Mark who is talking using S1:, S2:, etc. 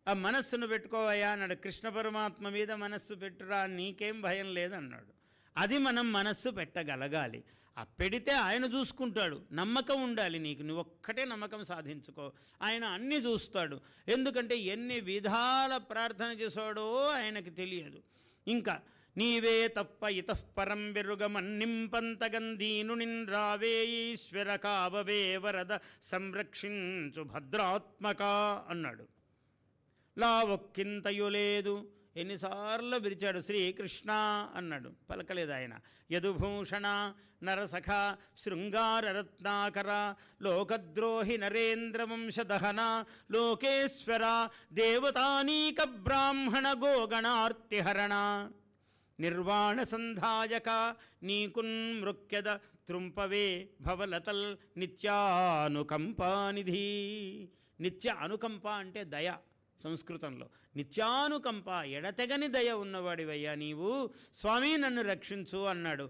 S1: ఆ మనస్సును పెట్టుకోవయ్యా అన్నాడు. కృష్ణ పరమాత్మ మీద మనస్సు పెట్టురా, నీకేం భయం లేదన్నాడు. అది మనం మనస్సు పెట్టగలగాలి. ఆ పెడితే ఆయన చూసుకుంటాడు. నమ్మకం ఉండాలి నీకు, నువ్వు ఒక్కటే నమ్మకం సాధించుకో, ఆయన అన్నీ చూస్తాడు. ఎందుకంటే ఎన్ని విధాల ప్రార్థన చేసాడో ఆయనకి తెలియదు. ఇంకా నీవే తప్ప ఇతఃపరం వెరుగమన్నింపంతగంధీను నిన్రావే ఈశ్వర కావవే వరద సంరక్షించు భద్రాత్మక అన్నాడు. లావొక్కింతయు లేదు. ఎన్నిసార్లు పిలిచాడు, శ్రీకృష్ణ అన్నాడు, పలకలేదు ఆయన. యదుభూషణ నరసఖ శృంగారరత్నాకర లోకద్రోహి నరేంద్రవంశదహన లోకేశ్వర దేవతానీక బ్రాహ్మణ గోగణార్తిహరణ నిర్వాణ సంధాయక నీకున్ మృక్యద త్రుంపవే భవలతల్ నిత్యానుకంపానిధి. నిత్య అనుకంప అంటే దయ. సంస్కృతంలో నిత్యానుకంప, ఎడతెగని దయ ఉన్నవాడివయ్యా నీవు, స్వామి నన్ను రక్షించు అన్నాడు.